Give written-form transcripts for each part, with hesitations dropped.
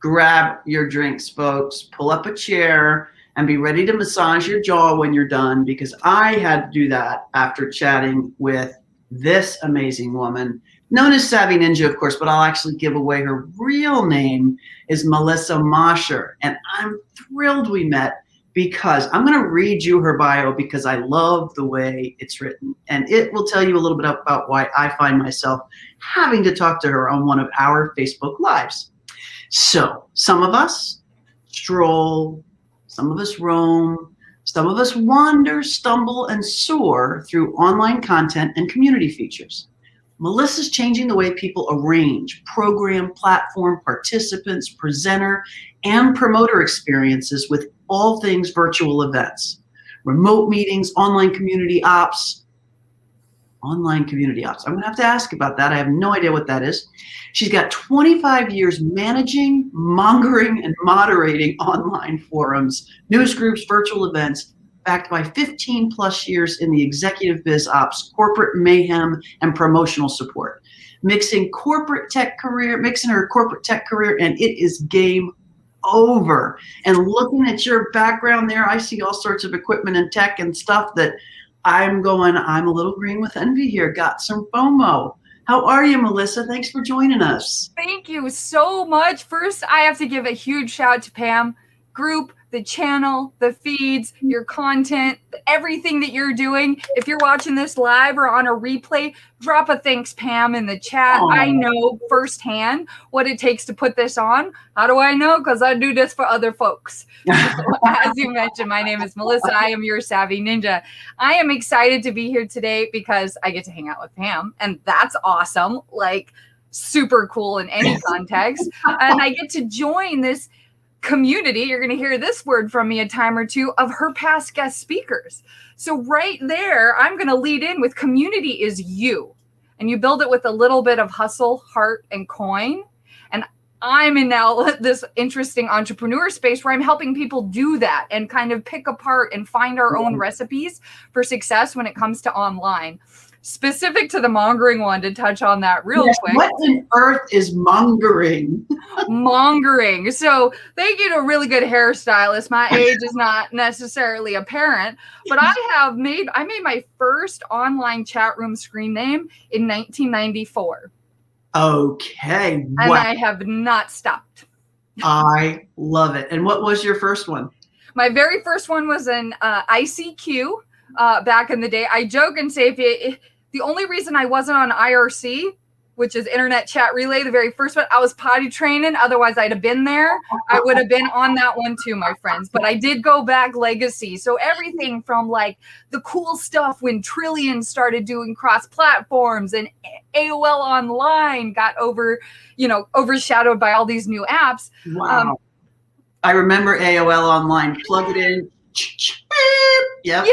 grab your drinks, folks, pull up a chair, and be ready to massage your jaw when you're done, because I had to do that after chatting with this amazing woman, known as Savvy Ninja, of course, but I'll actually give away her real name is Melissa Mosher. And I'm thrilled we met, because I'm going to read you her bio because I love the way it's written. And it will tell you a little bit about why I find myself having to talk to her on one of our Facebook Lives. So some of us stroll, some of us roam, some of us wander, stumble, and soar through online content and community features. Melissa's changing the way people arrange, program, platform, participants, presenter, and promoter experiences with all things virtual events, remote meetings, online community ops. I'm going to have to ask about that. I have no idea what that is. She's got 25 years managing, mongering, and moderating online forums, newsgroups, virtual events, backed by 15 plus years in the executive biz ops, corporate mayhem, and promotional support. Mixing her corporate tech career, and it is game over. And looking at your background there, I see all sorts of equipment and tech and stuff that I'm a little green with envy here. Got some FOMO. How are you, Melissa? Thanks for joining us. Thank you so much. First, I have to give a huge shout out to Pam, group, the channel, the feeds, your content, everything that you're doing. If you're watching this live or on a replay, drop a thanks, Pam, in the chat. Aww. I know firsthand what it takes to put this on. How do I know? Because I do this for other folks. So, as you mentioned, my name is Melissa. I am your Savvy Ninja. I am excited to be here today because I get to hang out with Pam, and that's awesome. Like, super cool in any context. And I get to join this community, you're going to hear this word from me a time or two, of her past guest speakers. So right there, I'm going to lead in with community is you. And you build it with a little bit of hustle, heart, and coin. And I'm in now this interesting entrepreneur space where I'm helping people do that and kind of pick apart and find our own recipes for success when it comes to online. Specific to the mongering one, to touch on that real quick. What on earth is mongering? Mongering. So thank you to a really good hairstylist. My age is not necessarily apparent, but I made my first online chat room screen name in 1994. Okay. And I have not stopped. I love it. And what was your first one? My very first one was an ICQ back in the day. I joke and say the only reason I wasn't on IRC, which is Internet Chat Relay, the very first one, I was potty training. Otherwise, I'd have been there. I would have been on that one too, my friends. But I did go back legacy. So everything from like the cool stuff when Trillion started doing cross platforms and AOL Online got overshadowed by all these new apps. Wow. I remember AOL Online. Plug it in. Yep.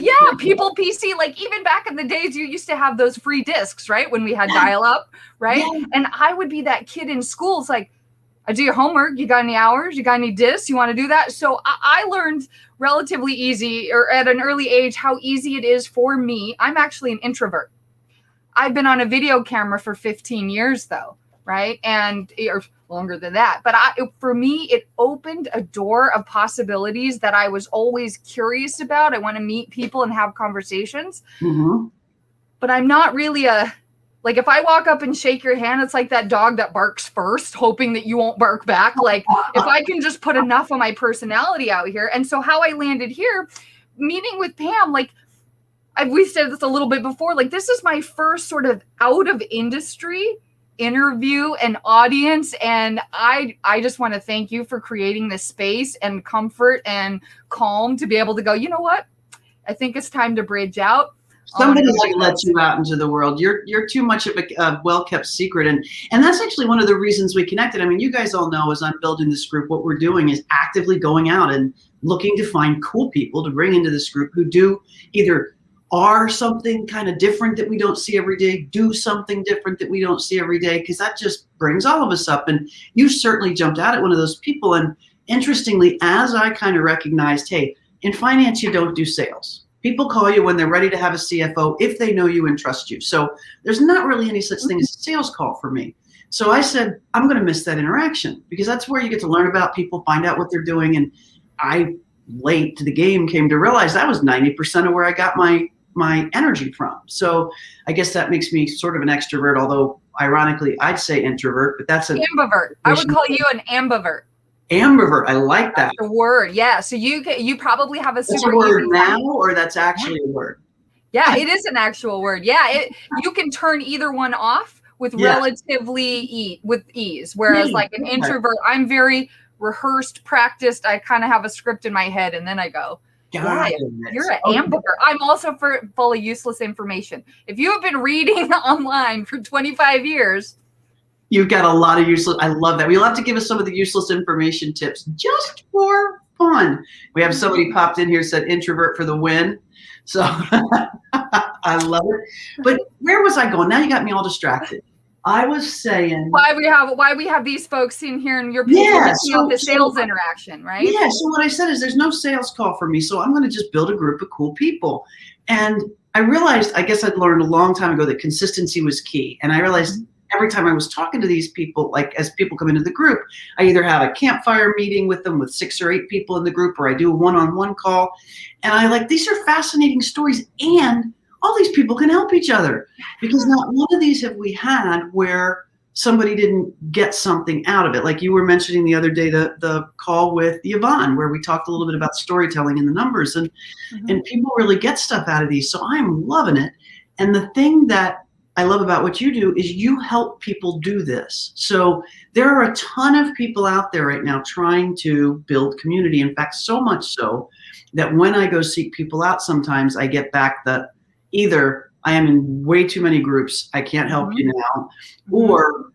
Yeah. People PC, like even back in the days, you used to have those free discs, right? When we had dial up, right? Yeah. And I would be that kid in school. It's like, I do your homework. You got any hours? You got any discs? You want to do that? So I learned relatively easy, or at an early age, how easy it is for me. I'm actually an introvert. I've been on a video camera for 15 years though, right? Or longer than that. But for me, it opened a door of possibilities that I was always curious about. I want to meet people and have conversations. Mm-hmm. But I'm not really like if I walk up and shake your hand, it's like that dog that barks first, hoping that you won't bark back. Like if I can just put enough of my personality out here. And so how I landed here, meeting with Pam, like we said this a little bit before, like this is my first sort of out of industry interview and audience, and I just want to thank you for creating this space and comfort and calm to be able to go, you know what, I think it's time to bridge out. Somebody let you out into the world. You're too much of a well-kept secret, and that's actually one of the reasons we connected. I mean, you guys all know as I'm building this group, what we're doing is actively going out and looking to find cool people to bring into this group who do either are something kind of different that we don't see every day, do something different that we don't see every day, because that just brings all of us up. And you certainly jumped out at one of those people. And interestingly, as I kind of recognized, hey, in finance, you don't do sales. People call you when they're ready to have a CFO if they know you and trust you. So there's not really any such thing as a sales call for me. So I said, I'm going to miss that interaction because that's where you get to learn about people, find out what they're doing. And I, late to the game, came to realize that was 90% of where I got my energy from. So I guess that makes me sort of an extrovert, although ironically I'd say introvert, but that's an ambivert. I would call you an ambivert. Ambivert. I like that. That's a word. Yeah. So you probably have a super that's a word now, or that's actually a word? Yeah, it is an actual word. Yeah. You can turn either one off with relatively with ease. Whereas like an introvert, I'm very rehearsed, practiced. I kind of have a script in my head and then I go, you're an ambivert. I'm also full of useless information. If you have been reading online for 25 years, you've got a lot of useless. I love that. You'll have to give us some of the useless information tips just for fun. We have somebody popped in here, said introvert for the win. So I love it. But where was I going? Now you got me all distracted. I was saying why we have these folks in here and your people the sales interaction, right? Yeah. So what I said is there's no sales call for me. So I'm going to just build a group of cool people. And I realized, I guess I'd learned a long time ago that consistency was key. And I realized every time I was talking to these people, like as people come into the group, I either have a campfire meeting with them with 6 or 8 people in the group, or I do a one-on-one call. And I like, these are fascinating stories. And all these people can help each other, because not one of these have we had where somebody didn't get something out of it. Like you were mentioning the other day, the call with Yvonne, where we talked a little bit about storytelling and the numbers, and people really get stuff out of these. So I'm loving it. And the thing that I love about what you do is you help people do this. So there are a ton of people out there right now trying to build community. In fact, so much so that when I go seek people out, sometimes I get back the either I am in way too many groups, I can't help you now, or,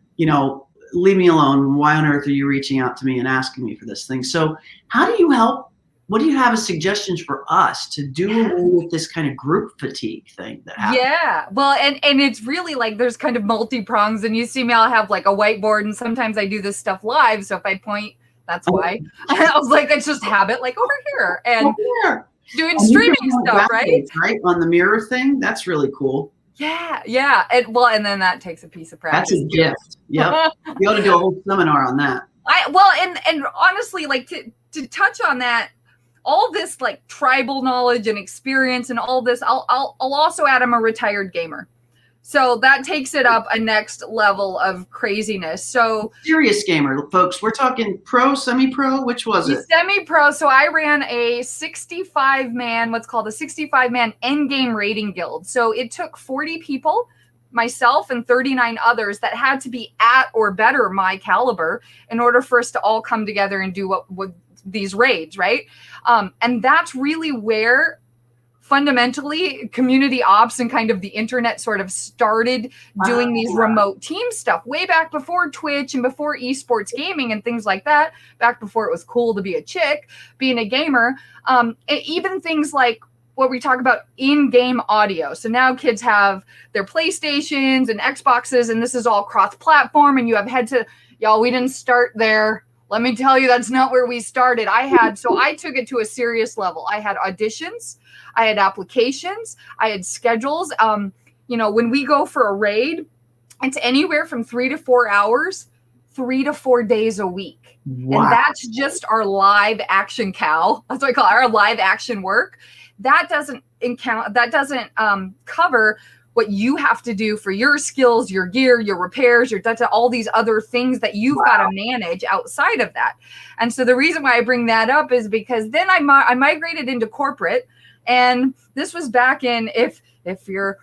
leave me alone. Why on earth are you reaching out to me and asking me for this thing? So how do you help? What do you have as suggestions for us to do away with this kind of group fatigue thing that happens? Yeah. Well, and it's really like there's kind of multi-prongs, and you see me, I'll have like a whiteboard, and sometimes I do this stuff live. So if I point, that's why. I was like, it's just habit, like over here. And doing streaming stuff, right? On the mirror thing. That's really cool. Yeah. And then that takes a piece of practice. That's a gift. Yep. You ought to do a whole seminar on that. And honestly, like to touch on that, all this like tribal knowledge and experience and all this, I'll also add I'm a retired gamer. So that takes it up a next level of craziness. So serious gamer, folks. We're talking pro, semi-pro. Which was it? Semi-pro. So I ran a 65-man, what's called a 65-man endgame rating guild. So it took 40 people, myself and 39 others that had to be at or better my caliber in order for us to all come together and do what these raids, right? And that's really where fundamentally community ops and kind of the internet sort of started doing these remote team stuff way back before Twitch and before esports gaming and things like that, back before it was cool to be a chick, being a gamer. Even things like what we talk about in-game audio. So now kids have their PlayStations and Xboxes, and this is all cross-platform, and you have y'all, we didn't start there. Let me tell you, that's not where we started. So I took it to a serious level. I had auditions, I had applications, I had schedules. When we go for a raid, it's anywhere from 3 to 4 hours, 3 to 4 days a week. Wow. And that's just our live action cow. That's what I call it, our live action work. That doesn't cover what you have to do for your skills, your gear, your repairs, all these other things that you've got to manage outside of that. And so the reason why I bring that up is because then I migrated into corporate, and this was back in, if you're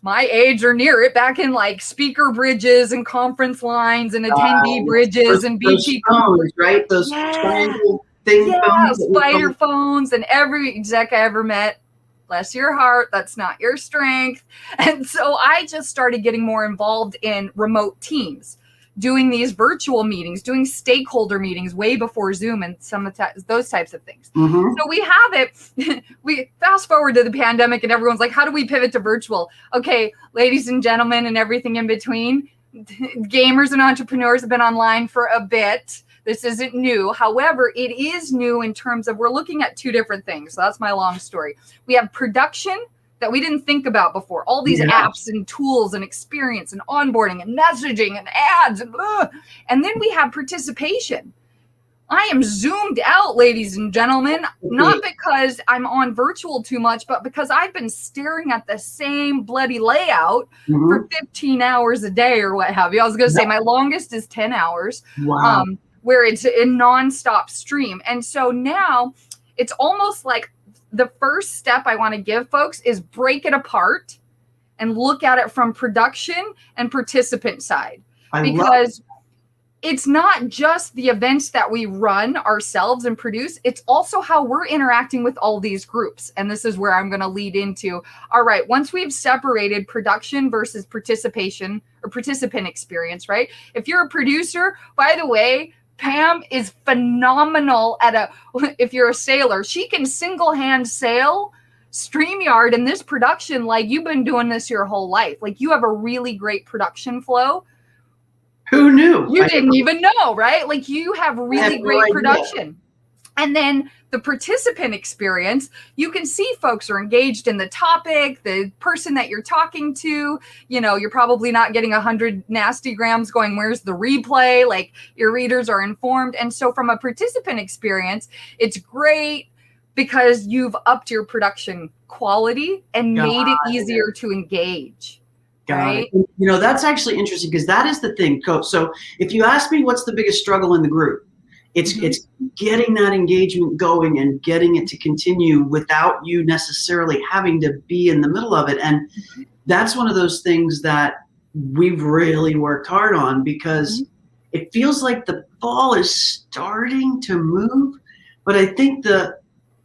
my age or near it, back in like speaker bridges and conference lines and attendee bridges and BT phones, right? Those triangle thing phones, spider phones, and every exec I ever met. Bless your heart, that's not your strength. And so I just started getting more involved in remote teams, doing these virtual meetings, doing stakeholder meetings way before Zoom and some of those types of things. So we have it. We fast forward to the pandemic and everyone's like, how do we pivot to virtual? Okay, ladies and gentlemen and everything in between, gamers and entrepreneurs have been online for a bit. This isn't new. However, it is new in terms of we're looking at 2 different things. So that's my long story. We have production that we didn't think about before. All these apps and tools and experience and onboarding and messaging and ads. And then we have participation. I am zoomed out, ladies and gentlemen, not because I'm on virtual too much, but because I've been staring at the same bloody layout for 15 hours a day or what have you. I was going to say my longest is 10 hours, where it's a nonstop stream. And so now it's almost like the first step I want to give folks is break it apart and look at it from production and participant side. Because it's not just the events that we run ourselves and produce, it's also how we're interacting with all these groups. And this is where I'm going to lead into, all right, once we've separated production versus participation or participant experience, right? If you're a producer, by the way, Pam is phenomenal at if you're a sailor, she can single-hand sail StreamYard in this production like you've been doing this your whole life. Like you have a really great production flow. Who knew? You didn't even know, right? Like you have really great production. And then the participant experience, you can see folks are engaged in the topic, the person that you're talking to, you know, you're probably not getting 100 nasty grams going, where's the replay? Like your readers are informed. And so from a participant experience, it's great because you've upped your production quality and made it easier to engage. Right? You know, that's actually interesting because that is the thing, Coach. So if you ask me what's the biggest struggle in the group, it's getting that engagement going and getting it to continue without you necessarily having to be in the middle of it. And that's one of those things that we've really worked hard on because it feels like the ball is starting to move, but I think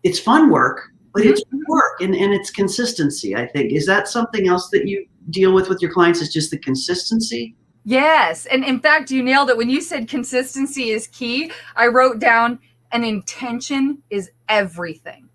it's fun work, but it's work and it's consistency, I think. Is that something else that you deal with your clients, is just the consistency? Yes. And in fact, you nailed it. When you said consistency is key, I wrote down an intention is everything.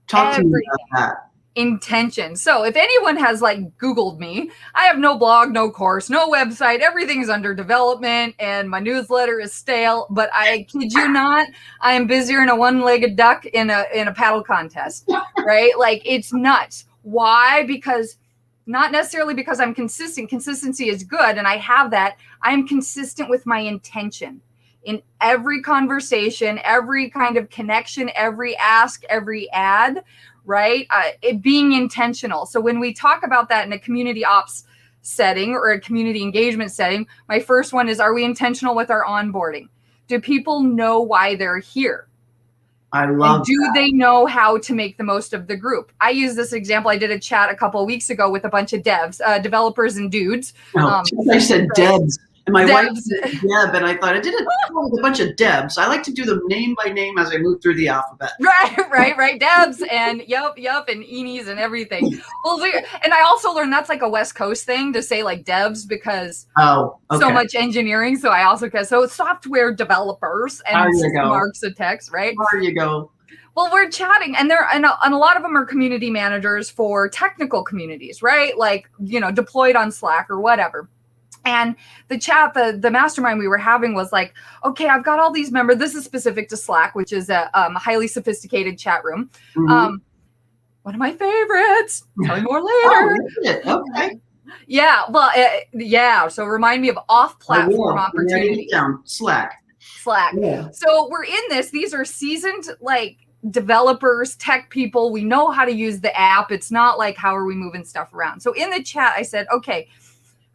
Talk to me about that. Intention. So if anyone has like Googled me, I have no blog, no course, no website. Everything is under development and my newsletter is stale, but I kid you not, I am busier than a one-legged duck in a paddle contest, right? Like it's nuts. Why? Because not necessarily because I'm consistent. Consistency is good, and I have that. I'm consistent with my intention in every conversation, every kind of connection, every ask, every ad, right? It being intentional. So when we talk about that in a community ops setting or a community engagement setting, my first one is, are we intentional with our onboarding? Do people know why they're here? I love and do they know how to make the most of the group? I use this example. I did a chat a couple of weeks ago with a bunch of devs, developers and dudes. I said devs. And my wife said Deb, and I thought I did it with a bunch of Debs. I like to do them name by name as I move through the alphabet. Right. Debs and yup, and Eenies and everything. Well, and I also learned that's like a West Coast thing to say like devs because so much engineering. So I also so software developers and marks of text, right? There you go. Well, we're chatting, and a lot of them are community managers for technical communities, right? Like, you know, deployed on Slack or whatever. And the chat, the mastermind we were having was like, okay, I've got all these members. This is specific to Slack, which is a highly sophisticated chat room. One of my favorites. Tell you more later. Okay. Yeah. Well, So remind me of off-platform opportunities. Slack. Yeah. So we're in this. These are seasoned like developers, tech people. We know how to use the app. It's not like how are we moving stuff around. So in the chat, I said, okay.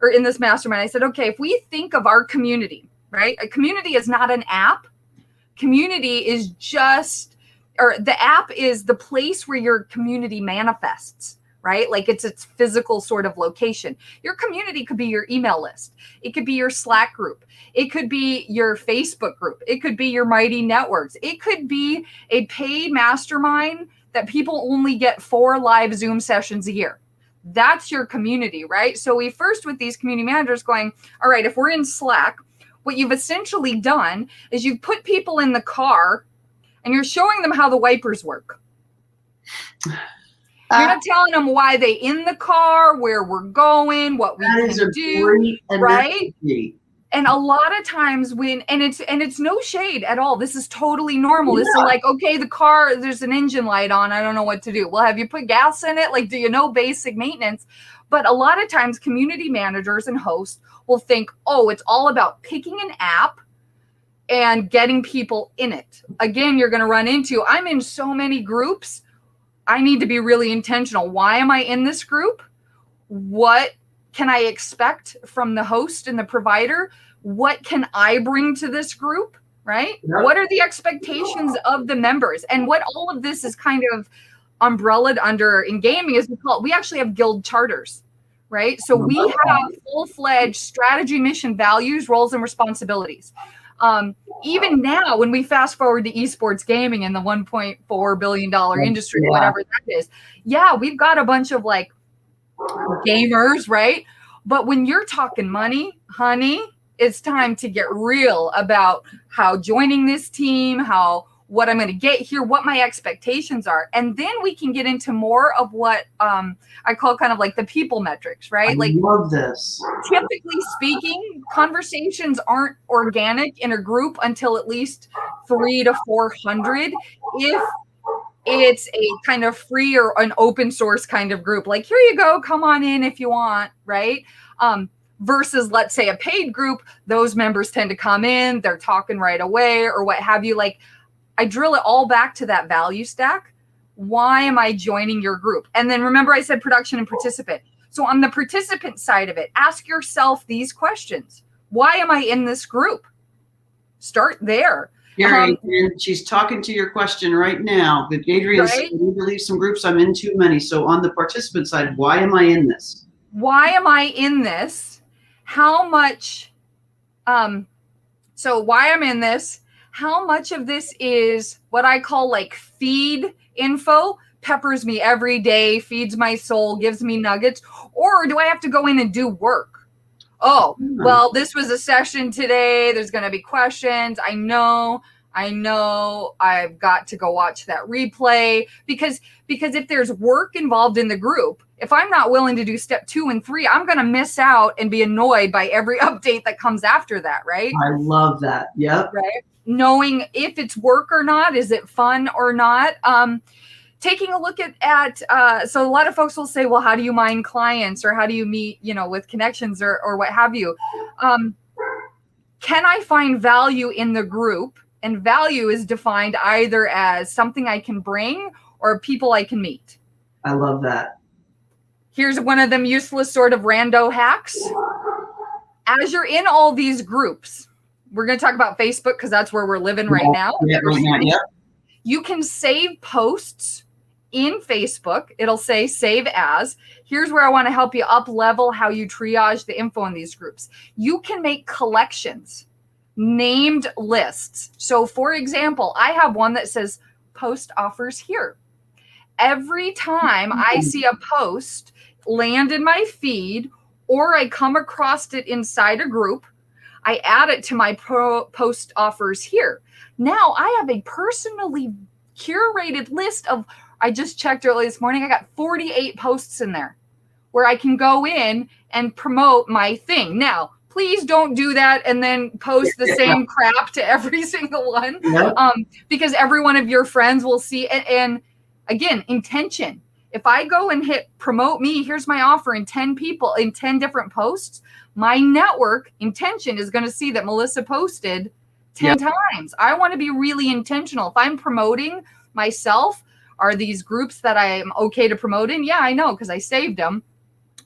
Or in this mastermind, I said, okay, if we think of our community, right? A community is not an app. Community is the app is the place where your community manifests, right? Like it's its physical sort of location. Your community could be your email list. It could be your Slack group. It could be your Facebook group. It could be your Mighty Networks. It could be a paid mastermind that people only get 4 live Zoom sessions a year. That's your community, right? So we first with these community managers going, all right, if we're in Slack, what you've essentially done is you've put people in the car and you're showing them how the wipers work. You're not telling them why they in the car, where we're going, what we can do, right? And a lot of times it's no shade at all. This is totally normal. This is like, okay, the car, there's an engine light on. I don't know what to do. Well, have you put gas in it? Like, do you know basic maintenance? But a lot of times community managers and hosts will think, oh, it's all about picking an app and getting people in it. Again, you're going to run into, I'm in so many groups. I need to be really intentional. Why am I in this group? What can I expect from the host and the provider? What can I bring to this group, right? Yep. What are the expectations of the members? And what all of this is kind of umbrellaed under in gaming is we actually have guild charters, right? So we have full-fledged strategy, mission, values, roles, and responsibilities. Even now, when we fast forward to esports gaming in the $1.4 billion industry, whatever that is, we've got a bunch of like gamers, right? But when you're talking money, honey, it's time to get real about how joining this team, what I'm going to get here, what my expectations are. And then we can get into more of what I call kind of like the people metrics, right? I love this. Typically speaking, conversations aren't organic in a group until at least 300 to 400. If it's a kind of free or an open source kind of group, like, here you go, come on in if you want, right? Versus, let's say, a paid group, those members tend to come in, they're talking right away or what have you. Like, I drill it all back to that value stack. Why am I joining your group? And then remember I said production and participant. So on the participant side of it, ask yourself these questions. Why am I in this group? Start there. Gary, and she's talking to your question right now. Adrian's saying, I need to leave some groups. I'm in too many. So on the participant side, why am I in this? Why am I in this? How much? So why I'm in this? How much of this is what I call like feed info, peppers me every day, feeds my soul, gives me nuggets, or do I have to go in and do work? Oh, well, this was a session today. There's going to be questions. I know I've got to go watch that replay because if there's work involved in the group, if I'm not willing to do step 2 and 3, I'm going to miss out and be annoyed by every update that comes after that. Right. I love that. Yep. Right. Knowing if it's work or not, is it fun or not? Taking a look at so a lot of folks will say, well, how do you mine clients or how do you meet, with connections or what have you? Can I find value in the group? And value is defined either as something I can bring or people I can meet. I love that. Here's one of them useless sort of rando hacks. As you're in all these groups, we're going to talk about Facebook because that's where we're living right now. You can save posts in Facebook. It'll say save as. Here's where I want to help you up level how you triage the info in these groups. You can make collections, named lists. So for example, I have one that says post offers here. Every time I see a post land in my feed or I come across it inside a group, I add it to my post offers here. Now I have a personally curated list of, I just checked early this morning, I got 48 posts in there where I can go in and promote my thing. Now, please don't do that and then post the same crap to every single one because every one of your friends will see it. And again, intention. If I go and hit promote me, here's my offer in 10 people in 10 different posts, my network intention is going to see that Melissa posted 10 times. I want to be really intentional. If I'm promoting myself, are these groups that I am okay to promote in? Yeah, I know because I saved them.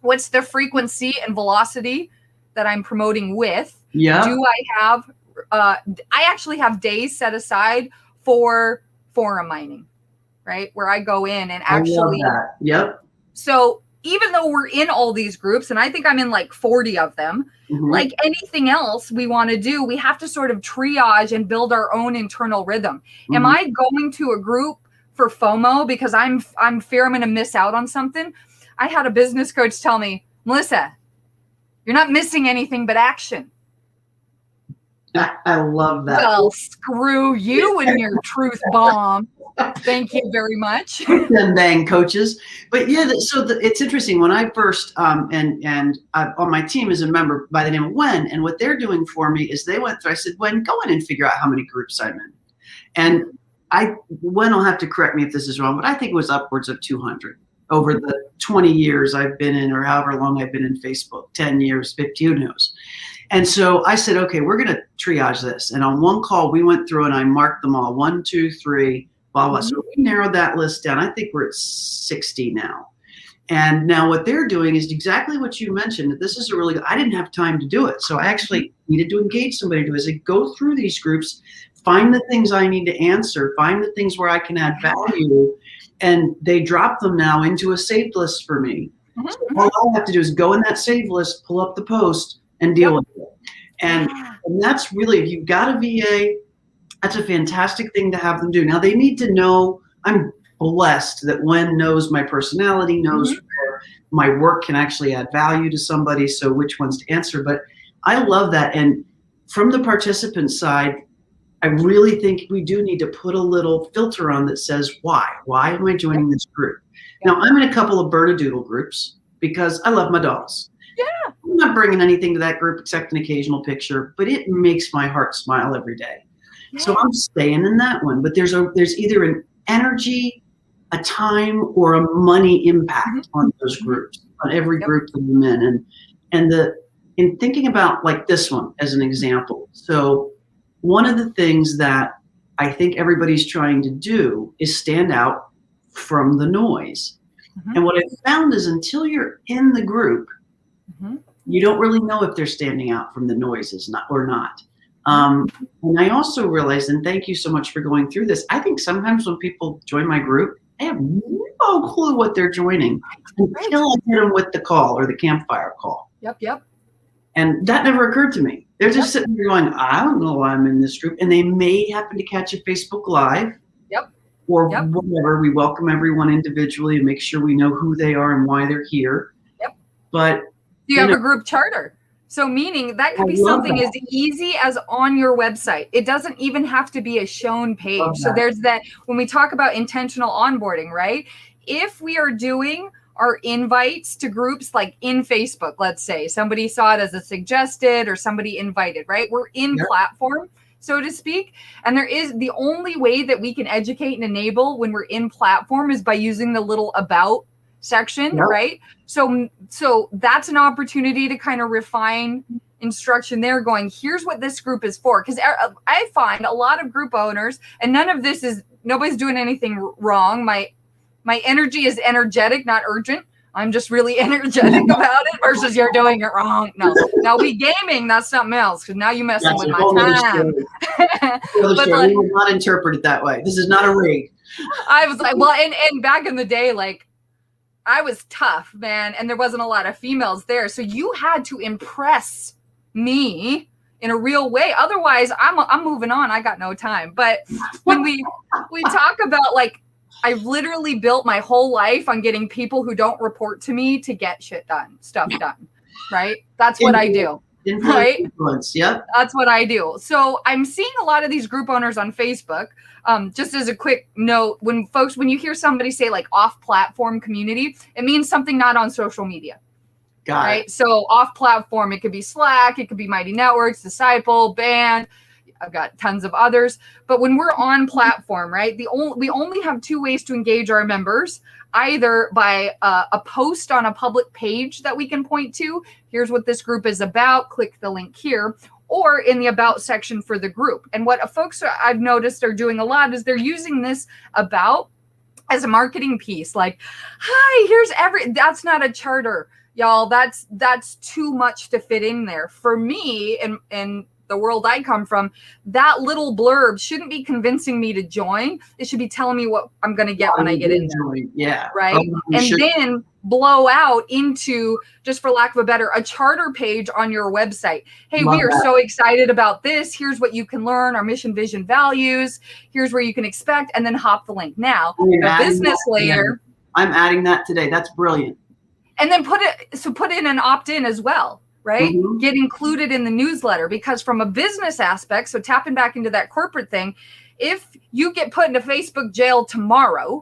What's the frequency and velocity that I'm promoting with? Yeah. Do I have, I actually have days set aside for forum mining, right? Where I go in and actually. I love that. Yep. So even though we're in all these groups, and I think I'm in like 40 of them, like anything else we want to do, we have to sort of triage and build our own internal rhythm. Am I going to a group for FOMO because I'm fear I'm going to miss out on something? I had a business coach tell me, Melissa, you're not missing anything but action. I love that. Well, screw you and your truth bomb. Thank you very much. Them bang coaches. But yeah, it's interesting. When I first, and on my team is a member by the name of Wen, and what they're doing for me is they went through, I said, Wen, go in and figure out how many groups I'm in. And Wen will have to correct me if this is wrong, but I think it was upwards of 200 over the 20 years I've been in, or however long I've been in Facebook, 10 years, 50, who knows. And so I said, okay, we're going to triage this. And on one call, we went through and I marked them all, 1, 2, 3, blah, blah. So we narrowed that list down. I think we're at 60 now. And now what they're doing is exactly what you mentioned. This is I didn't have time to do it. So I actually needed to engage somebody to do it. I said, go through these groups, find the things I need to answer, find the things where I can add value. And they drop them now into a saved list for me. So all I have to do is go in that saved list, pull up the post, and deal with it. And that's really, if you've got a VA, that's a fantastic thing to have them do. Now they need to know, I'm blessed that Wen knows my personality, knows where my work can actually add value to somebody, so which ones to answer. But I love that. And from the participant side, I really think we do need to put a little filter on that says, why? Why am I joining this group? Now, I'm in a couple of Bernedoodle groups because I love my dogs. Yeah. I'm not bringing anything to that group except an occasional picture, but it makes my heart smile every day. Yeah. So I'm staying in that one. But there's either an energy, a time, or a money impact on those groups, on every group that I'm in. And in thinking about like this one as an example. So one of the things that I think everybody's trying to do is stand out from the noise. And what I found is until you're in the group, you don't really know if they're standing out from the noises or not. And I also realized, and thank you so much for going through this, I think sometimes when people join my group, they have no clue what they're joining until I hit them with the call or the campfire call. Yep. And that never occurred to me. They're just sitting there going, I don't know why I'm in this group. And they may happen to catch a Facebook Live. Or whatever. We welcome everyone individually and make sure we know who they are and why they're here. But you have a group charter. So meaning that could be something as easy as on your website. It doesn't even have to be a shown page. So there's that, when we talk about intentional onboarding, right? If we are doing our invites to groups like in Facebook, let's say somebody saw it as a suggested or somebody invited, right? We're in platform, so to speak. And there is the only way that we can educate and enable when we're in platform is by using the little about section, right? So that's an opportunity to kind of refine instruction there, going, here's what this group is for. Because I find a lot of group owners, and nobody's doing anything wrong. My energy is energetic, not urgent. I'm just really energetic about it versus you're doing it wrong. No. Now we gaming, that's something else, because now you're messing with my time. But like, we will not interpret it that way. This is not a raid. I was like, well, and back in the day, like, I was tough, man, and there wasn't a lot of females there. So you had to impress me in a real way. Otherwise, I'm moving on. I got no time. But when we talk about, like, I've literally built my whole life on getting people who don't report to me to get stuff done, right? That's what I do. Right? Yep. That's what I do. So I'm seeing a lot of these group owners on Facebook. Just as a quick note, when you hear somebody say like off-platform community, it means something not on social media. Got it. So off-platform, it could be Slack, it could be Mighty Networks, Disciple, Band. I've got tons of others. But when we're on platform, right, we only have two ways to engage our members, either by a post on a public page that we can point to. Here's what this group is about. Click the link here. Or in the about section for the group. And what folks I've noticed are doing a lot is they're using this about as a marketing piece. Like, hi, that's not a charter, y'all. That's too much to fit in there. For me, and the world I come from, that little blurb shouldn't be convincing me to join. It should be telling me what I'm going to get when I get in there. Yeah. Right. Then blow out into, just for lack of a better, a charter page on your website. Hey, we are so excited about this. Here's what you can learn, our mission, vision, values. Here's where you can expect, and then hop the link. Now, the business layer. I'm adding that today. That's brilliant. And then put in an opt-in as well. Right? Get included in the newsletter, because from a business aspect, so tapping back into that corporate thing, if you get put into Facebook jail tomorrow,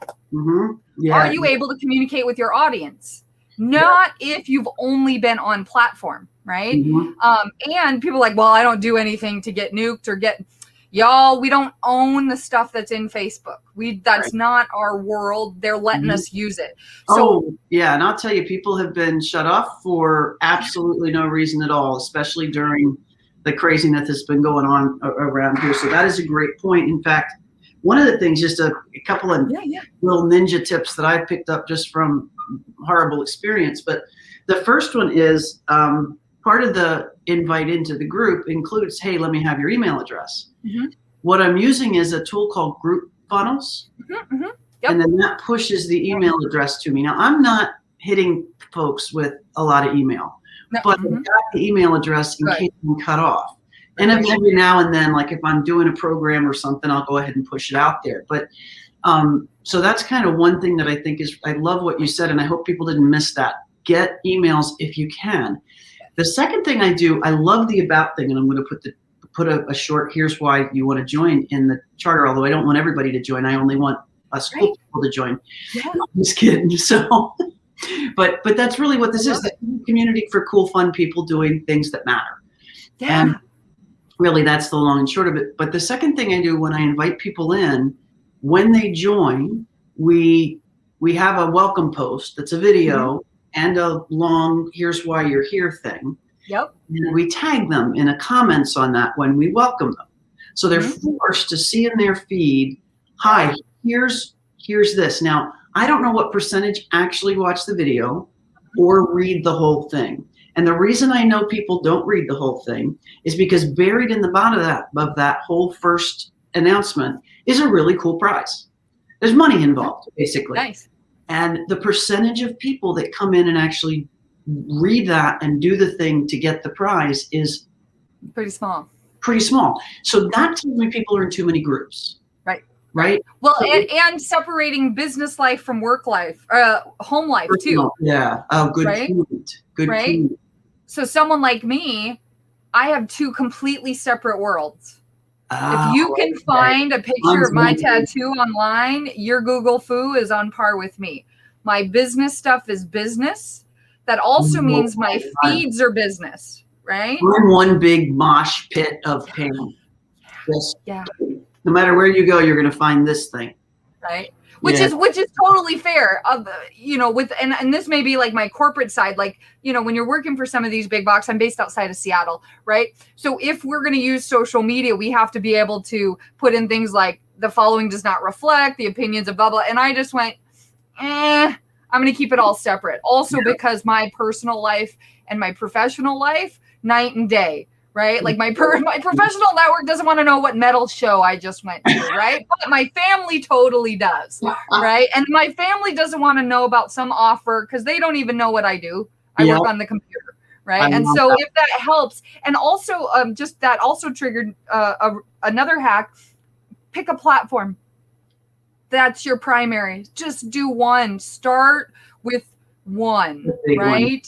are you able to communicate with your audience? Not if you've only been on platform, right? And people are like, well, I don't do anything to get nuked or get, y'all, we don't own the stuff that's in Facebook. That's not our world. They're letting us use it. So and I'll tell you, people have been shut off for absolutely no reason at all, especially during the craziness that's been going on around here. So that is a great point. In fact, one of the things, just a couple of little ninja tips that I picked up just from horrible experience. But the first one is part of the invite into the group includes, hey, let me have your email address. What I'm using is a tool called Group Funnels. And then that pushes the email address to me. Now, I'm not hitting folks with a lot of email, but I've got the email address in case I'm cut off. And every now and then, like if I'm doing a program or something, I'll go ahead and push it out there. But so that's kind of one thing that I think is, I love what you said, and I hope people didn't miss that. Get emails if you can. The second thing I do, I love the about thing, and I'm going to put a short, here's why you want to join in the charter, although I don't want everybody to join. I only want us cool people to join. I'm just kidding. So, but that's really what this is, the community for cool, fun people doing things that matter. And really, that's the long and short of it. But the second thing I do when I invite people in, when they join, we have a welcome post that's a video and a long here's why you're here thing. And we tag them in the comments on that when we welcome them. So they're forced to see in their feed, hi, here's this. Now, I don't know what percentage actually watch the video or read the whole thing. And the reason I know people don't read the whole thing is because buried in the bottom of that whole first announcement is a really cool prize. There's money involved, basically. And the percentage of people that come in and actually read that and do the thing to get the prize is pretty small. So that tells me people are in too many groups. Right. Well, so, and separating business life from work life, home life too. Yeah. Oh, good point. Good point. So someone like me, I have two completely separate worlds. If you can find a picture of my tattoo online, your Google foo is on par with me. My business stuff is business. That also means my feeds are business, right? I'm one big mosh pit of pain. No matter where you go, you're going to find this thing. Right. Which is totally fair. And this may be like my corporate side, like, when you're working for some of these big box, I'm based outside of Seattle, right? So if we're going to use social media, we have to be able to put in things like the following does not reflect the opinions of blah, blah. And I just went, I'm going to keep it all separate. Also because my personal life and my professional life, night and day. Right? Like my professional network doesn't want to know what metal show I just went to, right? But my family totally does, right? And my family doesn't want to know about some offer because they don't even know what I do. I work on the computer, right? And so if that helps, and also just that also triggered another hack, pick a platform. That's your primary. Just do one. Start with one, right?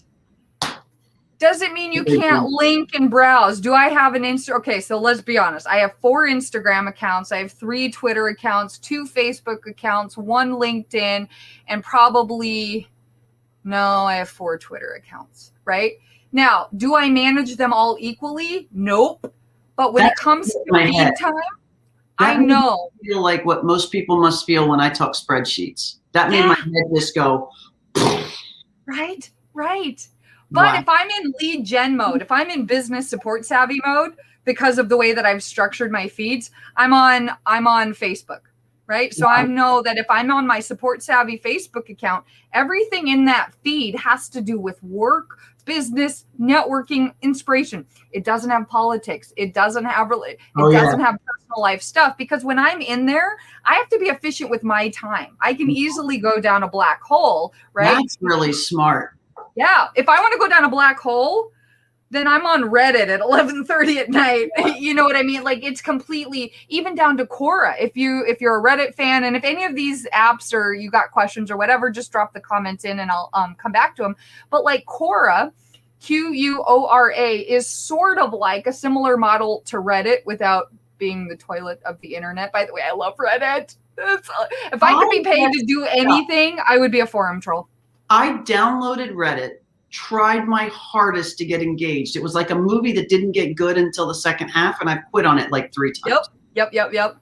Doesn't mean you can't link and browse. Do I have an Okay, so let's be honest. I have 4 Instagram accounts. I have 3 Twitter accounts, 2 Facebook accounts, 1 LinkedIn, and I have 4 Twitter accounts, right? Now, do I manage them all equally? Nope. But when it comes to feed time, I know. I feel like what most people must feel when I talk spreadsheets. That made my head just go. Right. But if I'm in lead gen mode, if I'm in business support savvy mode, because of the way that I've structured my feeds, I'm on Facebook, right? So I know that if I'm on my support savvy Facebook account, everything in that feed has to do with work, business, networking, inspiration. It doesn't have politics. It doesn't have doesn't have personal life stuff, because when I'm in there, I have to be efficient with my time. I can easily go down a black hole, right? That's really smart. Yeah. If I want to go down a black hole, then I'm on Reddit at 11:30 at night. You know what I mean? Like, it's completely, even down to Quora. If you're a Reddit fan, and if any of these apps or you got questions or whatever, just drop the comments in and I'll come back to them. But like Quora, Quora, is sort of like a similar model to Reddit without being the toilet of the internet. By the way, I love Reddit. If I could be paid to do anything, I would be a forum troll. I downloaded Reddit, tried my hardest to get engaged. It was like a movie that didn't get good until the second half, and I quit on it like 3 times. Yep.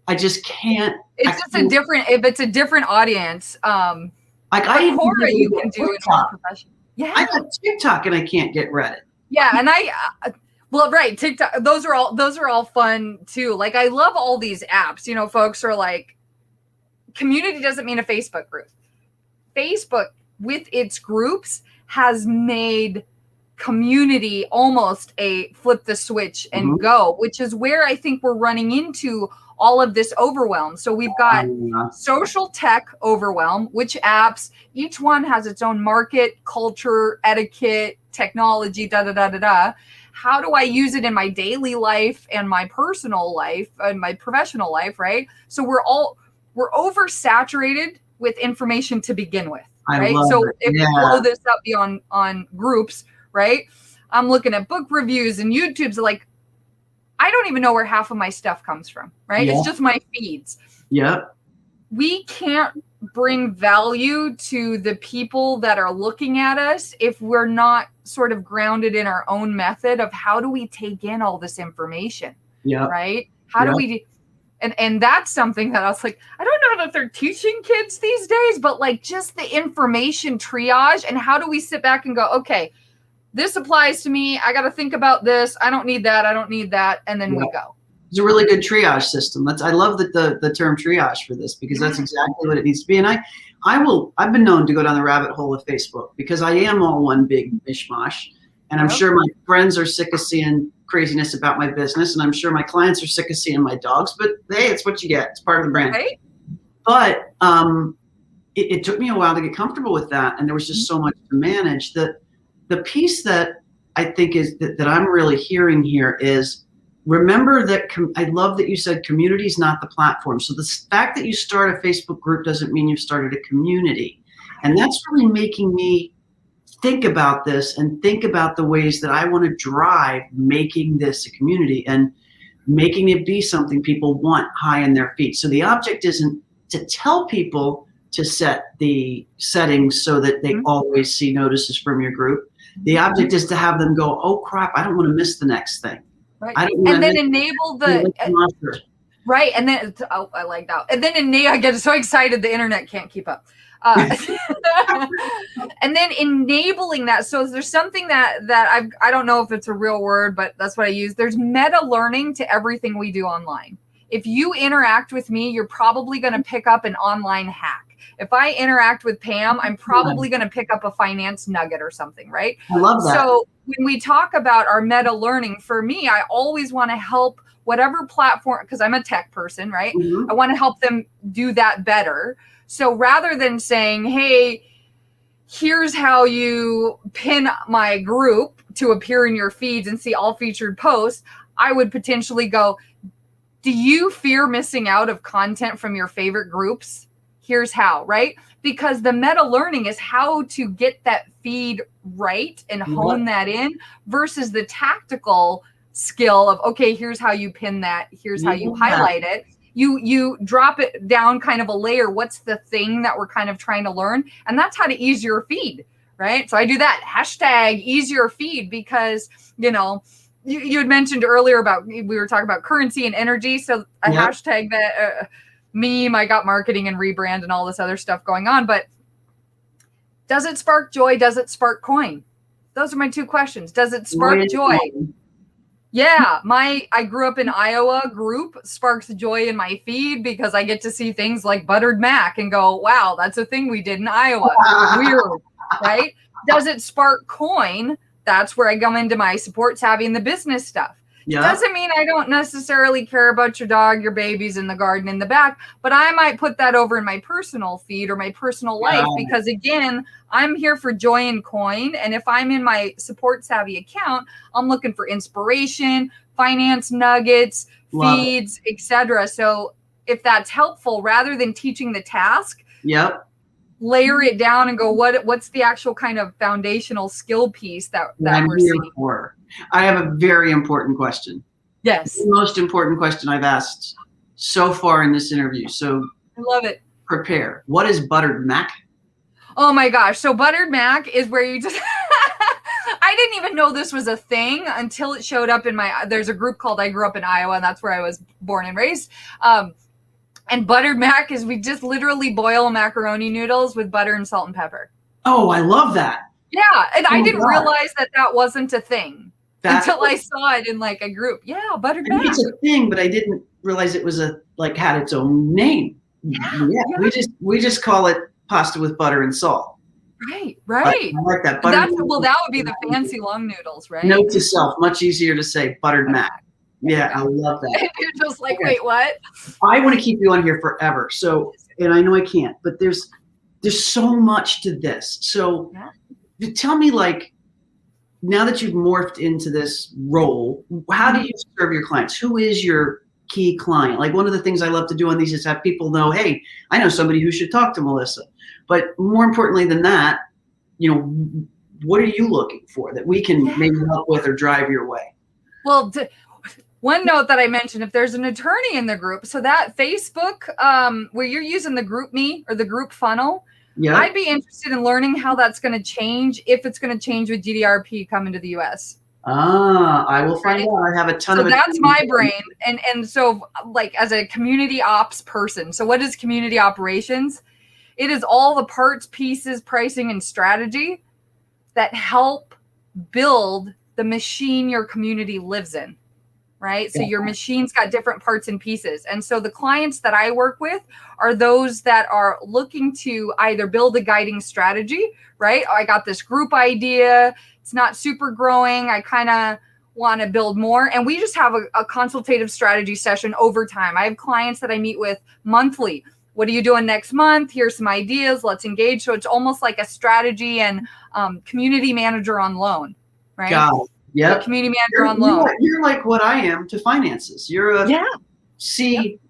I just can't. It's just a different, if it's a different audience. Like Quora, you can do it more professional. Yeah. I got TikTok and I can't get Reddit. Yeah, and well, right, TikTok. Those are all fun too. Like I love all these apps. You know, folks are like, community doesn't mean a Facebook group. Facebook with its groups has made community almost a flip the switch and go, which is where I think we're running into all of this overwhelm. So we've got social tech overwhelm, which apps, each one has its own market, culture, etiquette, technology, How do I use it in my daily life and my personal life and my professional life, right? So we're oversaturated with information to begin with, right? So if we blow this up beyond on groups, right? I'm looking at book reviews and YouTube's like, I don't even know where half of my stuff comes from, right? It's just my feeds. Yeah. We can't bring value to the people that are looking at us if we're not sort of grounded in our own method of how do we take in all this information, right? How do we, and that's something that I was like, I don't know that they're teaching kids these days, but like just the information triage and how do we sit back and go, okay, this applies to me. I got to think about this. I don't need that. I don't need that. And then we go. It's a really good triage system. I love that the term triage for this, because that's exactly what it needs to be. And I've been known to go down the rabbit hole of Facebook because I am all one big mishmash. And I'm sure my friends are sick of seeing craziness about my business. And I'm sure my clients are sick of seeing my dogs, but hey, it's what you get. It's part of the brand. Right. But it took me a while to get comfortable with that. And there was just so much to manage. The piece that I think is that I'm really hearing here is, remember that I love that you said community is not the platform. So the fact that you start a Facebook group doesn't mean you've started a community. And that's really making me think about this and think about the ways that I want to drive making this a community and making it be something people want high in their feet. So the object isn't to tell people to set the settings so that they always see notices from your group. The object is to have them go, oh crap, I don't want to miss the next thing. Right. And then enable right. And then, I like that. And then I get so excited, the internet can't keep up. And then enabling that. So there's something that I don't know if it's a real word, but that's what I use. There's meta learning to everything we do online. If you interact with me, you're probably going to pick up an online hack. If I interact with Pam, I'm probably going to pick up a finance nugget or something, right? I love that. So when we talk about our meta learning, for me, I always want to help whatever platform, because I'm a tech person, right? I want to help them do that better. So rather than saying, hey, here's how you pin my group to appear in your feeds and see all featured posts, I would potentially go, do you fear missing out of content from your favorite groups? Here's how, right? Because the meta learning is how to get that feed right and hone that in versus the tactical skill of, okay, here's how you pin that. Here's how you highlight it. You drop it down kind of a layer. What's the thing that we're kind of trying to learn? And that's how to ease your feed, right? So I do that hashtag ease your feed because, you had mentioned earlier about, we were talking about currency and energy. So a hashtag that, meme, I got marketing and rebrand and all this other stuff going on, but does it spark joy? Does it spark coin? Those are my two questions. Does it spark joy? Yeah, I grew up in Iowa group sparks joy in my feed because I get to see things like buttered mac and go, wow, that's a thing we did in Iowa. Weird, right? Does it spark coin? That's where I come into my support savvy and the business stuff. Yeah. Doesn't mean I don't necessarily care about your dog, your babies in the garden in the back, but I might put that over in my personal feed or my personal life because, again, I'm here for joy and coin. And if I'm in my support savvy account, I'm looking for inspiration, finance nuggets, feeds, etc. So if that's helpful, rather than teaching the task, layer it down and go, what's the actual kind of foundational skill piece that we're seeing? I have a very important question. Yes. The most important question I've asked so far in this interview. So I love it. prepare. What is buttered mac? Oh my gosh. So buttered mac is where you just I didn't even know this was a thing until it showed up in there's a group called I Grew Up in Iowa, and that's where I was born and raised. And buttered mac is we just literally boil macaroni noodles with butter and salt and pepper. Oh, I love that. Yeah. And I didn't God. realize that wasn't a thing until I saw it in like a group. Yeah. Buttered mac. It's a thing, but I didn't realize it was had its own name. Yeah. We just call it pasta with butter and salt. Right. I like that. That would be the fancy long noodles, right? Note to self, much easier to say buttered mac. Yeah, I love that. And you're just like, wait, what? I want to keep you on here forever. So, and I know I can't, but there's so much to this. So tell me, like, now that you've morphed into this role, how do you serve your clients? Who is your key client? Like, one of the things I love to do on these is have people know, hey, I know somebody who should talk to Melissa. But more importantly than that, what are you looking for that we can maybe help with or drive your way? Well, one note that I mentioned, if there's an attorney in the group, so that Facebook where you're using the group me or the group funnel, I'd be interested in learning how that's going to change, if it's going to change with DDRP coming to the US. I will find out. I have a ton of. So that's my brain. And so like as a community ops person, so what is community operations? It is all the parts, pieces, pricing, and strategy that help build the machine your community lives in, right? So your machine's got different parts and pieces. And so the clients that I work with are those that are looking to either build a guiding strategy, right? I got this group idea. It's not super growing. I kind of want to build more. And we just have a consultative strategy session over time. I have clients that I meet with monthly. What are you doing next month? Here's some ideas. Let's engage. So it's almost like a strategy and community manager on loan, right? Got it. Yep. Community manager on loan. You're like what I am to finances. You're a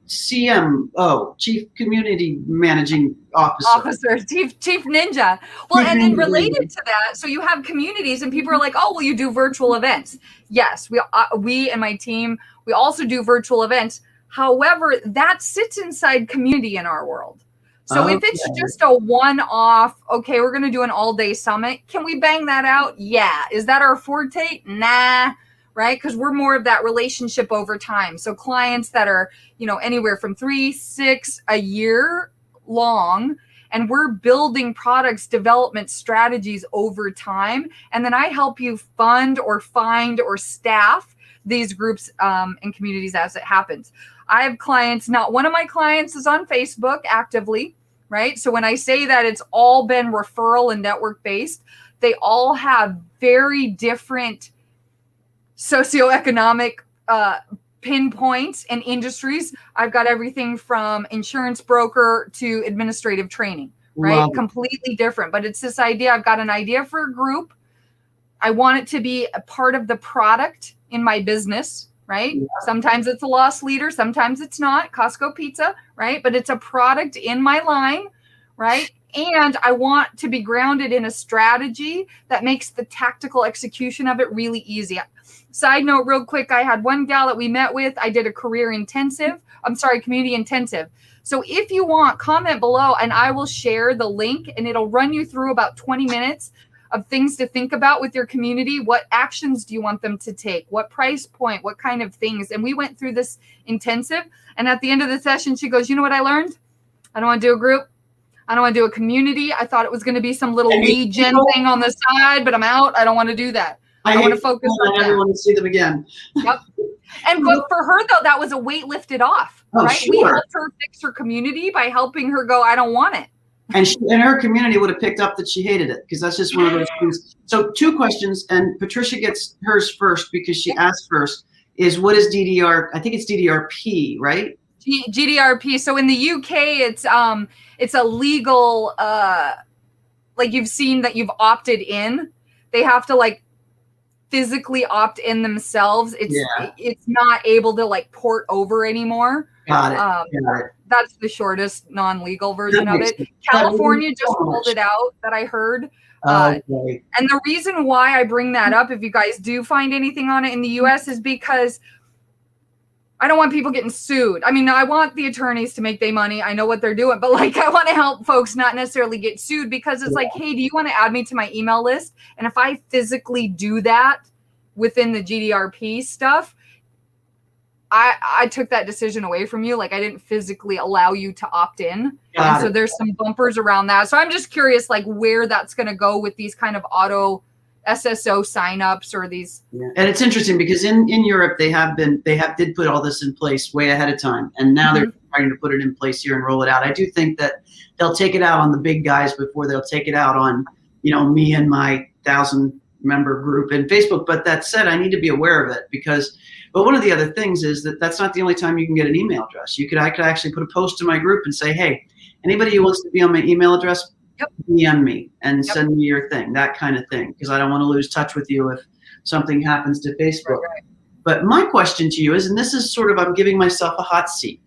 CMO, Chief Community Managing Officer. Chief Ninja. Well, and then related to that, so you have communities and people are like, oh, well, you do virtual events. Yes, we and my team, we also do virtual events. However, that sits inside community in our world. So if it's just a one-off, okay, we're going to do an all-day summit. Can we bang that out? Yeah. Is that our forte? Nah. Right? Because we're more of that relationship over time. So clients that are, anywhere from 3, 6 a year long, and we're building products development strategies over time. And then I help you fund or find or staff these groups and communities as it happens. I have clients, not one of my clients is on Facebook actively, right? So when I say that it's all been referral and network based, they all have very different socioeconomic pinpoints and industries. I've got everything from insurance broker to administrative training, right? Wow. Completely different. But it's this idea. I've got an idea for a group. I want it to be a part of the product in my business, right? Yeah. Sometimes it's a loss leader. Sometimes it's not. Costco pizza, right? But it's a product in my line, right? And I want to be grounded in a strategy that makes the tactical execution of it really easy. Side note real quick, I had one gal that we met with. I did a community intensive. So if you want, comment below and I will share the link and it'll run you through about 20 minutes of things to think about with your community. What actions do you want them to take? What price point? What kind of things? And we went through this intensive. And at the end of the session, she goes, you know what I learned? I don't want to do a group. I don't want to do a community. I thought it was going to be some little lead gen thing on the side, but I'm out. I don't want to do that. I want to focus on that. I never want to see them again. Yep. And but for her, though, that was a weight lifted off, right? Sure. We helped her fix her community by helping her go, I don't want it. And her community would have picked up that she hated it because that's just one of those things. So 2 questions, and Patricia gets hers first because she asked first, is what is DDR? I think it's DDRP, right? GDRP. So in the UK, it's a legal, like you've seen that you've opted in. They have to like physically opt in themselves. It's not able to like port over anymore. Got it. That's the shortest non-legal version of it. California just rolled it out that I heard. And the reason why I bring that up, if you guys do find anything on it in the US, is because I don't want people getting sued. I mean, I want the attorneys to make their money. I know what they're doing, but like, I want to help folks not necessarily get sued, because it's like, hey, do you want to add me to my email list? And if I physically do that within the GDRP stuff, I took that decision away from you. Like, I didn't physically allow you to opt in. And so there's some bumpers around that. So I'm just curious, like, where that's going to go with these kind of auto SSO signups or these. Yeah. And it's interesting because in Europe, they did put all this in place way ahead of time. And now they're trying to put it in place here and roll it out. I do think that they'll take it out on the big guys before they'll take it out on, me and my 1,000-member group in Facebook. But that said, I need to be aware of it but one of the other things is that that's not the only time you can get an email address. I could actually put a post in my group and say, hey, anybody who wants to be on my email address, DM me and send me your thing, that kind of thing, because I don't want to lose touch with you if something happens to Facebook. Right. But my question to you is, and this is sort of, I'm giving myself a hot seat,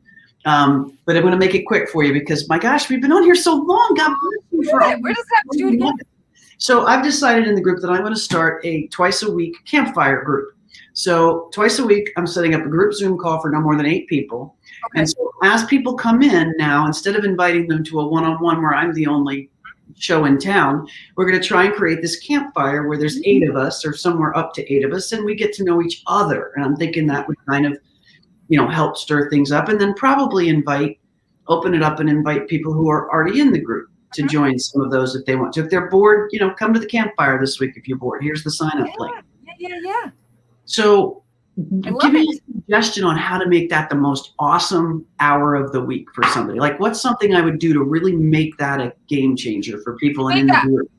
but I'm going to make it quick for you because, my gosh, we've been on here so long. God bless you. We're just have to do it again. So I've decided in the group that I'm going to start a twice-a-week campfire group. So twice a week, I'm setting up a group Zoom call for no more than 8 people. Okay. And so as people come in now, instead of inviting them to a one-on-one where I'm the only show in town, we're going to try and create this campfire where there's 8 of us or somewhere up to 8 of us, and we get to know each other. And I'm thinking that would kind of, help stir things up, and then probably open it up and invite people who are already in the group to join some of those if they want to. If they're bored, come to the campfire this week if you're bored. Here's the sign-up link. Yeah. So give me a suggestion on how to make that the most awesome hour of the week for somebody. Like, what's something I would do to really make that a game changer for people in the group?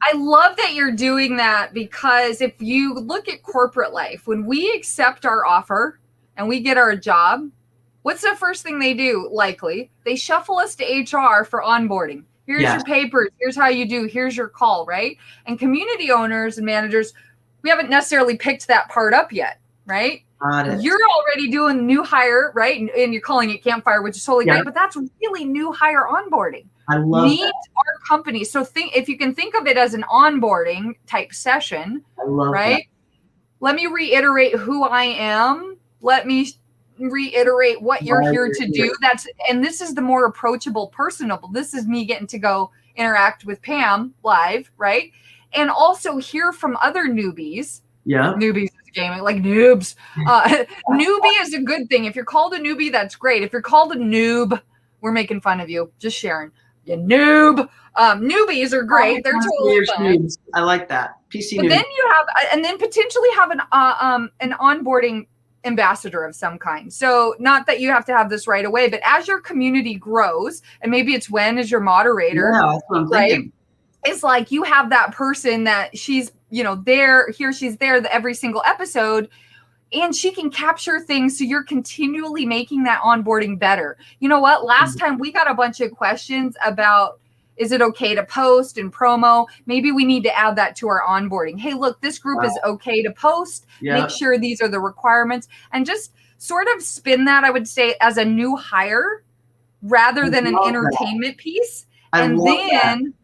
I love that you're doing that, because if you look at corporate life, when we accept our offer and we get our job, what's the first thing they do? Likely, they shuffle us to HR for onboarding. Here's your papers. Here's how you do. Here's your call, right? And community owners and managers, we haven't necessarily picked that part up yet, right? You're already doing new hire, right? And you're calling it campfire, which is totally great, but that's really new hire onboarding. I love Meet our company. So if you can think of it as an onboarding type session, I love right? That. Let me reiterate who I am. Let me reiterate what you're here to do. And this is the more approachable, personable. This is me getting to go interact with Pam live, right? And also hear from other newbies. Yeah. Newbies is gaming, like noobs. Newbie is a good thing. If you're called a newbie, that's great. If you're called a noob, we're making fun of you. Just sharing. You noob. Newbies are great. They're totally fun. I like that. PC But then you have, and then potentially have an onboarding ambassador of some kind. So not that you have to have this right away, but as your community grows, and maybe it's Wen as your moderator, that's what I'm thinking. It's like you have that person that she's, there, she's there every single episode, and she can capture things. So you're continually making that onboarding better. You know what? Last time we got a bunch of questions about, is it okay to post and promo? Maybe we need to add that to our onboarding. Hey, look, this group is okay to post. Make sure these are the requirements, and just sort of spin that, I would say, as a new hire rather than an entertainment piece. And then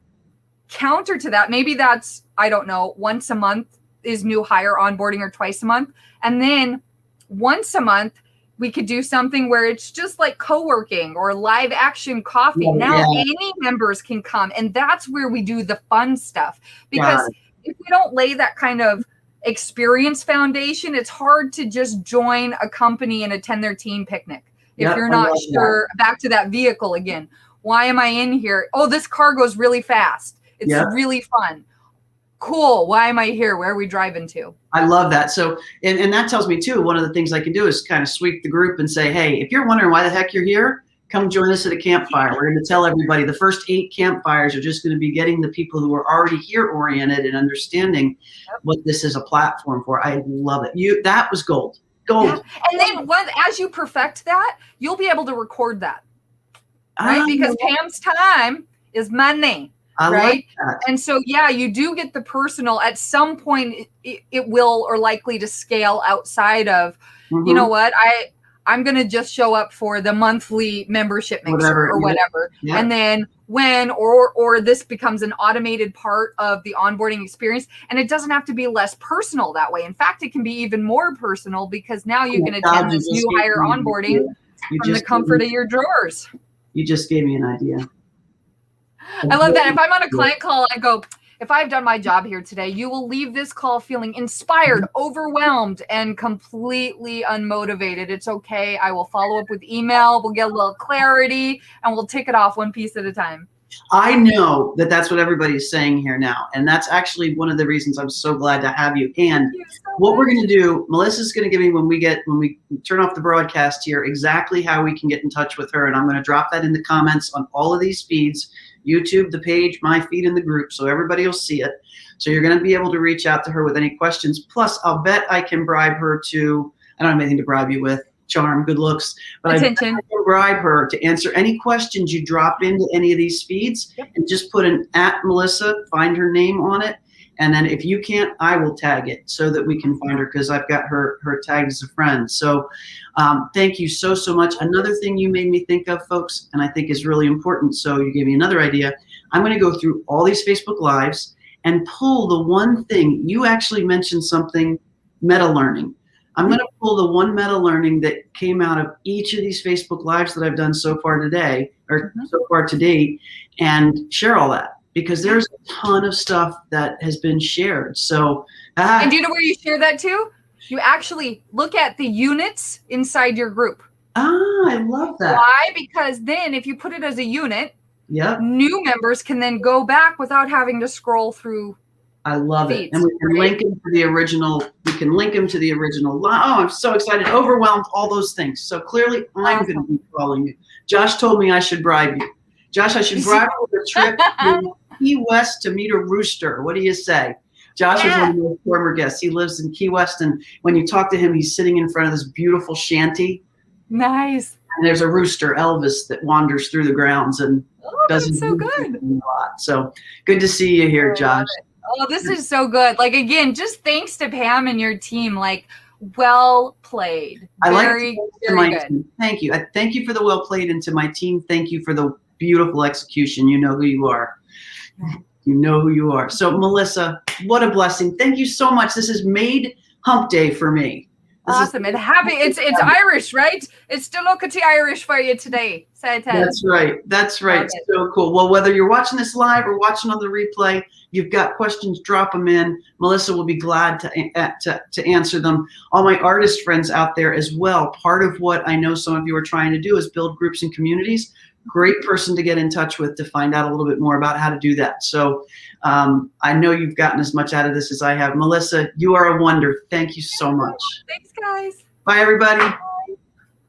counter to that, maybe that's, I don't know, once a month is new hire onboarding, or twice a month. And then once a month, we could do something where it's just like co-working or live action coffee. Any members can come. And that's where we do the fun stuff. Because if we don't lay that kind of experience foundation, it's hard to just join a company and attend their team picnic. If you're not sure, back to that vehicle again. Why am I in here? Oh, this car goes really fast. It's really fun. Cool. Why am I here? Where are we driving to? I love that. So, and that tells me too, one of the things I can do is kind of sweep the group and say, hey, if you're wondering why the heck you're here, come join us at a campfire. We're going to tell everybody the first 8 campfires are just going to be getting the people who are already here oriented and understanding what this is a platform for. I love it. That was gold. Yeah. And then as you perfect that, you'll be able to record that. Right? Because Pam's time is money. Right. Like that. And so, you do get the personal. At some point, it will or likely to scale outside of, you know what, I'm going to just show up for the monthly membership mixer or whatever. Yeah. And then when, or this becomes an automated part of the onboarding experience, and it doesn't have to be less personal that way. In fact, it can be even more personal because now you can attend this new hire onboarding from the comfort of your drawers. You just gave me an idea. I love that. If I'm on a client call, I go, if I've done my job here today, you will leave this call feeling inspired, overwhelmed, and completely unmotivated. It's okay. I will follow up with email. We'll get a little clarity, and we'll take it off one piece at a time. I know that that's what everybody's saying here now. And that's actually one of the reasons I'm so glad to have you. And what we're going to do, Melissa's going to give me, when we turn off the broadcast here, exactly how we can get in touch with her. And I'm going to drop that in the comments on all of these feeds. YouTube, the page, my feed, and the group, so everybody will see it. So you're going to be able to reach out to her with any questions. Plus, I'll bet I can bribe her to, I don't have anything to bribe you with, charm, good looks, but attention. I can bribe her to answer any questions you drop into any of these feeds, and just put an @Melissa, find her name on it. And then if you can't, I will tag it so that we can find her, because I've got her tagged as a friend. So thank you so much. Another thing you made me think of, folks, and I think is really important, so you gave me another idea. I'm going to go through all these Facebook Lives and pull the one thing. You actually mentioned something, meta learning. I'm going to pull the one meta learning that came out of each of these Facebook Lives that I've done so far today, or so far to date, and share all that. Because there's a ton of stuff that has been shared. So, and do you know where you share that too? You actually look at the units inside your group. I love that. Why? Because then if you put it as a unit, new members can then go back without having to scroll through. I love it. And we can link them to the original. We can link them to the original. Oh, I'm so excited. Overwhelmed, all those things. So clearly I'm going to be following you. Josh told me I should bribe you. Josh, I should bribe you with a trip to Key West to meet a rooster. What do you say? Josh is one of my former guests. He lives in Key West, and when you talk to him, he's sitting in front of this beautiful shanty. Nice. And there's a rooster, Elvis, that wanders through the grounds and doesn't so good. A lot. So good to see you here, Josh. Oh, this is so good. Like, again, just thanks to Pam and your team. Like, well played. Very good. Team. Thank you. I thank you for the well played, and to my team, thank you for the beautiful execution. You know who you are. You know who you are. So, Melissa, what a blessing. Thank you so much. This has made hump day for me. Awesome. And happy. It's Irish, right? It's still Lokati Irish for you today. That's right. That's right. So cool. Well, whether you're watching this live or watching on the replay, you've got questions, drop them in. Melissa will be glad to answer them. All my artist friends out there as well. Part of what I know some of you are trying to do is build groups and communities. Great person to get in touch with to find out a little bit more about how to do that. So I know you've gotten as much out of this as I have. Melissa, you are a wonder. Thank you so much. Thanks, guys. Bye, everybody.